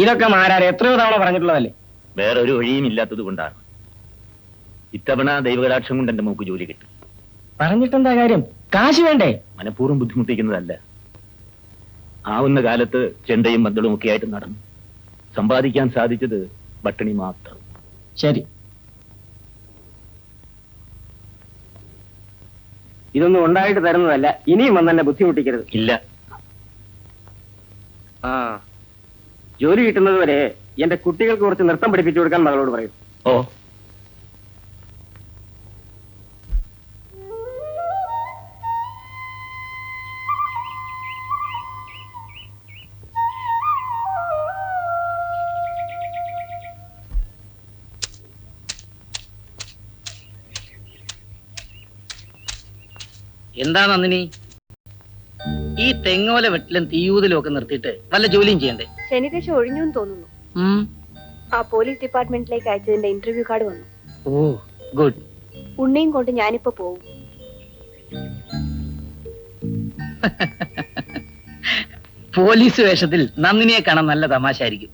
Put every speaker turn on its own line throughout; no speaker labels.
ഇതൊക്കെ മാരാരെ എത്രയോ തവണ പറഞ്ഞിട്ടുള്ളതല്ലേ?
വേറൊരു വഴിയും ഇല്ലാത്തത് കൊണ്ടാണ്. ഇത്തവണ ദൈവകടാക്ഷം കൊണ്ട് എന്റെ മൂക്ക് ജോലി കിട്ടും.
പറഞ്ഞിട്ടെന്താ കാര്യം? കാശ് വേണ്ടേ?
മനഃപൂർവ്വം ബുദ്ധിമുട്ടിക്കുന്നതല്ല. ആവുന്ന കാലത്ത് ചെണ്ടയും ബന്തളും ഒക്കെ ആയിട്ട് നടന്നു. സമ്പാദിക്കാൻ സാധിച്ചത് പട്ടിണി മാത്രം.
ശരി, ഇതൊന്നും ഉണ്ടായിട്ട് തരുന്നതല്ല. ഇനിയും വന്നെന്നെ ബുദ്ധിമുട്ടിക്കരുത്.
ഇല്ല.
ആ, ജോലി കിട്ടുന്നത് വരെ എന്റെ കുട്ടികൾക്ക് കുറച്ച് നൃത്തം പഠിപ്പിച്ചു കൊടുക്കാൻ മകളോട് പറയും.
ഓ,
എന്താ നന്ദിനി, ഈ തെങ്ങോല വെട്ടിലും തീയൂതിലും ഒക്കെ നിർത്തിയിട്ട് വല്ല ജോലിയും ചെയ്യണ്ടേ?
ശനിദശ ഒഴിഞ്ഞു തോന്നുന്നു. ആ പോലീസ് ഡിപ്പാർട്ട്മെന്റിലേക്ക് അയച്ചതിന്റെ ഇന്റർവ്യൂ കാർഡ് വന്നു.
ഓ ഗുഡ്.
ഉണ്ണിയും കൊണ്ട് ഞാനിപ്പോ പോവും.
പോലീസ് വേഷത്തിൽ നന്ദിനിയെ കാണാൻ നല്ല തമാശ ആയിരിക്കും.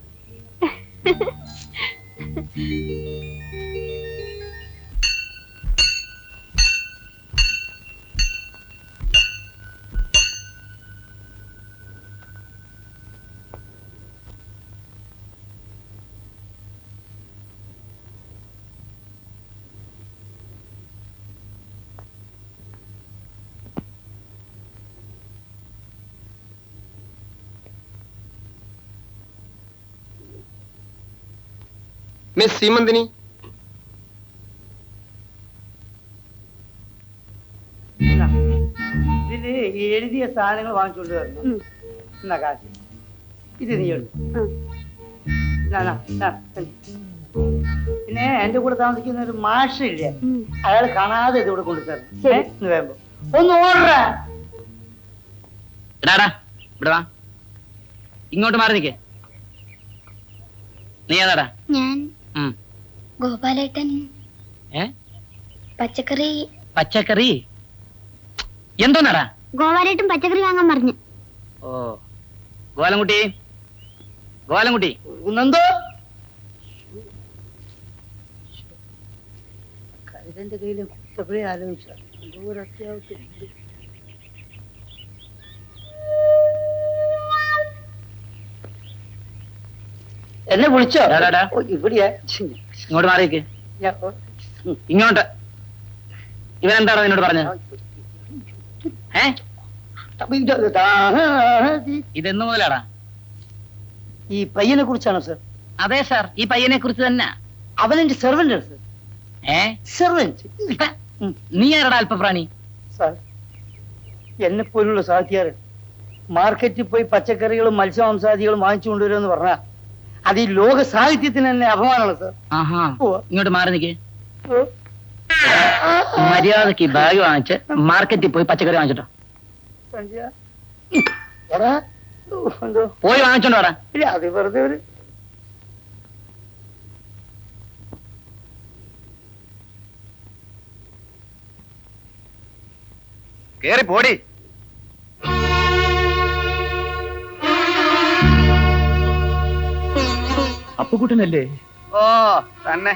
മിസ് സീമന്തിനി,
ഇതില് എഴുതിയ സാധനങ്ങൾ വാങ്ങിച്ചുകൊണ്ട് വരണം. എന്നാ കാശ് ഇത് നീ എടുക്കും. പിന്നെ എന്റെ കൂടെ താമസിക്കുന്ന ഒരു മാഷില്ലേ, അയാൾ കാണാതെ ഇതിവിടെ കൊണ്ടുതരണം. വേമ്പോ ഒന്ന് ഓർഡർ.
ഇവിടെ വാ, ഇങ്ങോട്ട് മാറി നിൽക്കേ. നീ ഏതാടാ?
ഞാൻ ഗോപാലേട്ടൻ. പച്ചക്കറി.
പച്ചക്കറി എന്തോന്നാടാ?
ഗോപാലേട്ടൻ പച്ചക്കറി വാങ്ങാൻ പറഞ്ഞു.
ഓ, ഗോലൻകുട്ടി, ഗോലൻകുട്ടി.
എന്തോ കരുതന്റെ കയ്യിലും കുത്തപ്പഴേ ആലോചിച്ച എന്തോ ഒരു അത്യാവശ്യം. എന്നെ വിളിച്ചോ? ഇവിടെയാ.
ഇങ്ങോട്ട് മാറിയേക്ക്. ഇങ്ങോട്ട്. ഇവനെന്താണോ നിന്നോട് പറഞ്ഞത്? ഇതെന്നു മുതലാടാ?
ഈ പയ്യനെ കുറിച്ചാണോ സർ?
അതെ സാർ, ഈ പയ്യനെ കുറിച്ച് തന്നെ.
അവനെന്റെ സെർവന്റ് സർ. സെർവന്റ്?
നീ ആരടാ അല്പപ്രാണി?
സാർ, എന്നെ പോലുള്ള സാഹിത്യകാരൻ മാർക്കറ്റിൽ പോയി പച്ചക്കറികളും മത്സ്യമാംസാദികളും വാങ്ങിച്ചു കൊണ്ടുവരുമെന്ന് പറഞ്ഞാ അത് ഈ ലോക സാഹിത്യത്തിന് തന്നെ അപമാനമാണ് സാർ.
ഇങ്ങോട്ട് മാറി നിൽക്കേ. മര്യാദക്ക് ബാഗ് വാങ്ങിച്ച് മാർക്കറ്റിൽ പോയി പച്ചക്കറി വാങ്ങിച്ചിട്ടോ. പോയി വാങ്ങിച്ചോണ്ടോ?
അത് വെറുതെ ഒരു
കേറി പോടി.
അപ്പുകുട്ടനല്ലേ?
ഓ തന്നെ.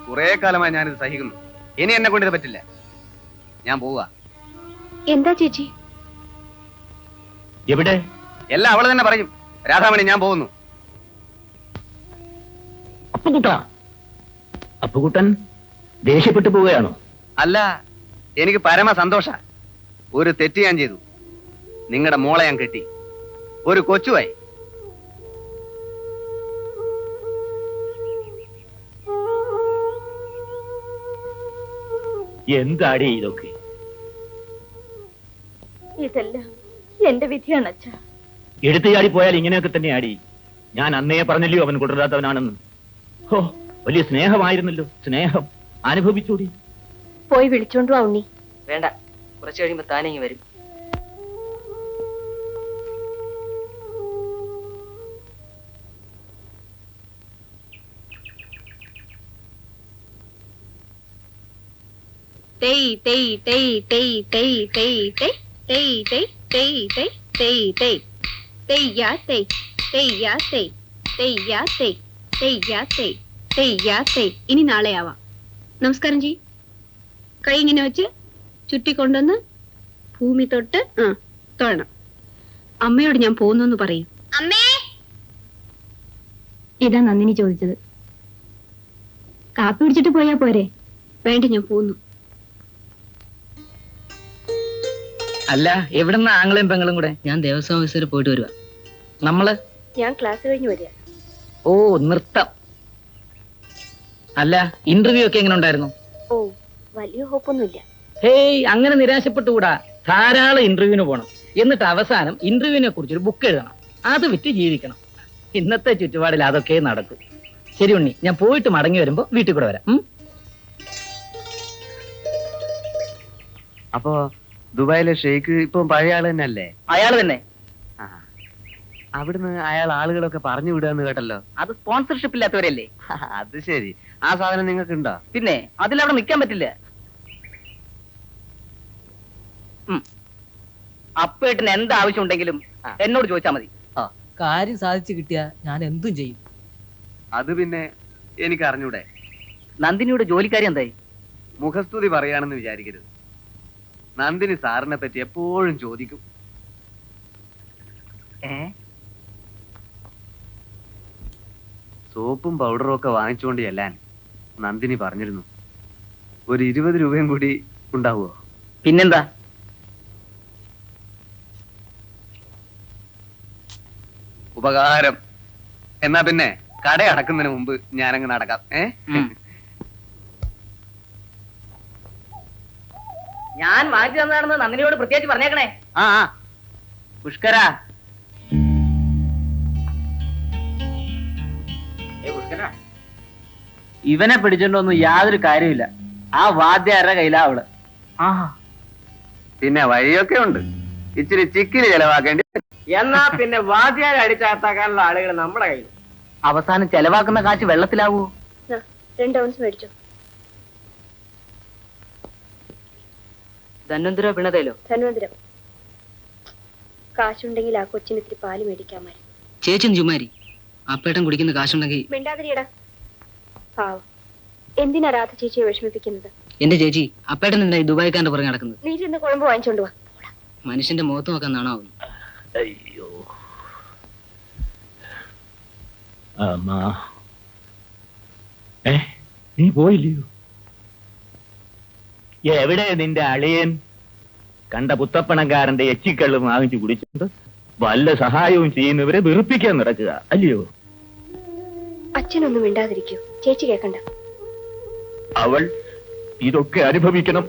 കുറെ കാലമായി ഞാനിത് സഹിക്കുന്നു. ഇനി എന്നെ കൊണ്ടിത് പറ്റില്ല. ഞാൻ പോവാ.
എന്താ ചേച്ചി?
എവിടെ?
എല്ലാം അവള് തന്നെ പറയും. രാധാമണി, ഞാൻ പോകുന്നു.
അപ്പുകുട്ടൻ ദേഷ്യപ്പെട്ടു പോവുകയാണോ?
അല്ല, എനിക്ക് പരമ സന്തോഷ. ഒരു തെറ്റ് ഞാൻ ചെയ്തു. നിങ്ങളുടെ മോളെ ഞാൻ കെട്ടി. ഒരു കൊച്ചുവായി.
എന്താടി ഇതൊക്കെ?
ഇതെല്ലാം എന്റെ വിധിയാണ് അച്ഛാ.
എടുത്തു ചാടി പോയാൽ ഇങ്ങനെയൊക്കെ തന്നെ ആടി. ഞാൻ അന്നേ പറഞ്ഞല്ലോ അവൻ കൊണ്ടുവരാത്തവനാണെന്ന്. ഓ, വലിയ സ്നേഹമായിരുന്നല്ലോ. സ്നേഹം അനുഭവിച്ചൂടി.
പോയി വിളിച്ചോണ്ടു വാ ഉണ്ണി.
വേണ്ട, കുറച്ചു കഴിയുമ്പോ താനിങ്ങി വരും.
തെയ് തെയ് തെയ് തെയ് തെയ് തെയ് തെയ് തെയ് തെയ് തെയ് തെയ് തെയ് തെയ്യാ തെയ് തെയ്യാ തെയ് തെയ്യാ തെയ് തെയ്യാ തെയ് തെയ്യാ തെയ്. ഇനി നാളെ ആവാം. നമസ്കാരം ചെയ്. കൈ ഇങ്ങനെ വെച്ച് ചുറ്റിക്കൊണ്ടുവന്ന് ഭൂമി തൊട്ട് തൊഴണം. അമ്മയോട് ഞാൻ പോകുന്നു പറയും.
അമ്മേ
ഇതാ നന്ദിനി ചോദിച്ചത്. കാപ്പി പിടിച്ചിട്ട് പോയാ പോരെ? വേണ്ട, ഞാൻ പോന്നു.
അല്ല, എവിടുന്ന ആംഗ്ലയും പെങ്ങളും കൂടെ? ഞാൻ ദേവസ്വം ഓഫീസർ പോയിട്ട് വരുവാ. നമ്മള്
ഞാൻ ക്ലാസ് കഴിഞ്ഞ് വരിക.
ഓ, നൃത്തം. അല്ല, ഇന്റർവ്യൂ ഒക്കെ എങ്ങനെ ഉണ്ടായിരുന്നു?
ഓ, വലിയ ഹോപ്പൊന്നുമില്ല.
ഹേയ്, അങ്ങനെ നിരാശപ്പെട്ടുകൂടാ. ധാരാളം ഇന്റർവ്യൂവിന് പോകണം. എന്നിട്ട് അവസാനം ഇന്റർവ്യൂവിനെ കുറിച്ചൊരു ബുക്ക് എഴുതണം. അത് വിറ്റ് ജീവിക്കണം. ഇന്നത്തെ ചുറ്റുപാടിൽ അതൊക്കെ നടക്കും. ശരി ഉണ്ണി, ഞാൻ പോയിട്ട് മടങ്ങി വരുമ്പോ വീട്ടിൽ കൂടെ വരാം.
അപ്പോ ദുബായിലെ ഷെയ്ഖ് ഇപ്പൊ പഴയ ആള് തന്നെയല്ലേ?
അയാൾ തന്നെ.
ആ. അവിടുന്ന് അയാൾ ആളുകളൊക്കെ പറഞ്ഞു വിടുകയെന്ന് കേട്ടല്ലോ.
അത് സ്പോൺസർഷിപ്പ് ഇല്ലാത്തവരല്ലേ?
അത് ശരി. ആ സാധനം നിങ്ങൾക്ക് ഉണ്ടോ?
പിന്നെ അതിലവിടെ നിൽക്കാൻ പറ്റില്ല. അപ്പേട്ടിന് എന്ത് ആവശ്യം ഉണ്ടെങ്കിലും എന്നോട് ചോദിച്ചാൽ മതി.
കാര്യം സാധിച്ചു കിട്ടിയ ഞാൻ എന്തും ചെയ്യും.
അത് പിന്നെ എനിക്ക് അറിഞ്ഞൂടെ.
നന്ദിനിയുടെ ജോലിക്കാരി എന്തായി?
മുഖസ്തുതി പറയാണെന്ന് വിചാരിക്കരുത്. നന്ദിനി സാറിനെ പറ്റി എപ്പോഴും ചോദിക്കും. സോപ്പും പൗഡറും ഒക്കെ വാങ്ങിച്ചുകൊണ്ട് ചെല്ലാൻ നന്ദിനി പറഞ്ഞിരുന്നു. ഒരു 20 രൂപയും കൂടി ഉണ്ടാവുമോ?
പിന്നെന്താ?
ഉപകാരം. എന്നാ പിന്നെ കട അടക്കുന്നതിന് മുമ്പ് ഞാനങ്ങ് നടക്കാം.
ഞാൻ വാങ്ങിച്ചു തന്നതാണെന്ന് നന്ദിനിയോട് പ്രത്യേകിച്ച് പറഞ്ഞേക്കണേ.
ആ പുഷ്കര,
ഇവനെ പിടിച്ചോണ്ടൊന്നും യാതൊരു കാര്യമില്ല. ആ വാദ്യാരുടെ കയ്യിലാ അവള്.
പിന്നെ വഴിയൊക്കെ ഉണ്ട്. ഇച്ചിരി ചിക്കില് ചെലവാക്കേണ്ടി.
എന്നാ പിന്നെ വാദ്യാരെ അടിച്ചകത്താക്കാനുള്ള ആളുകൾ നമ്മുടെ കയ്യിൽ.
അവസാനം ചെലവാക്കുന്ന കാശ് വെള്ളത്തിലാവൂ.
2 ഔൺസ് മേടിച്ചോ.
ധന്വന്തരോ പിണതയിലോ?
ധന്വന്തരം. കാശുണ്ടെങ്കിൽ ആ കൊച്ചിന് ഇത്തിരി പാല് മേടിക്കാമായിരുന്നു.
ചേച്ചി ചുമ്മാരി. അപ്പേട്ടൻ കുടിക്കുന്ന കാശുണ്ടെങ്കിൽ.
മിണ്ടാതിരിയടാ. പാവം. എന്തിനാ രാധ ചേച്ചിയെ വിഷമിപ്പിക്കുന്നത്?
എന്റെ ചേച്ചി, അപ്പേട്ടൻ എന്തായി ദുബായിക്കാരന്റെ പുറകെ നടക്കുന്നത്?
നീ ചെന്ന് കുഴമ്പ് വാങ്ങിച്ചോണ്ട് വാ.
മനുഷ്യന്റെ മുഖത്ത് നോക്കാൻ നാണാവുന്നു.
അയ്യോ അമ്മ, നീ പോയില്ലയോ? എവിടെ നിന്റെ അളിയൻ? കണ്ട പുത്തപ്പണക്കാരന്റെ എച്ചിക്കള്ളും വാങ്ങിച്ചു കുടിച്ചിട്ട് വല്ല സഹായവും ചെയ്യുന്നവരെ വെറുപ്പിക്കാൻ നടക്കുക അല്ലയോ?
അച്ഛനൊന്നും മിണ്ടാതിരിക്കൂ. ചേച്ചി കേക്കണ്ട.
അവൾ ഇതൊക്കെ അനുഭവിക്കണം.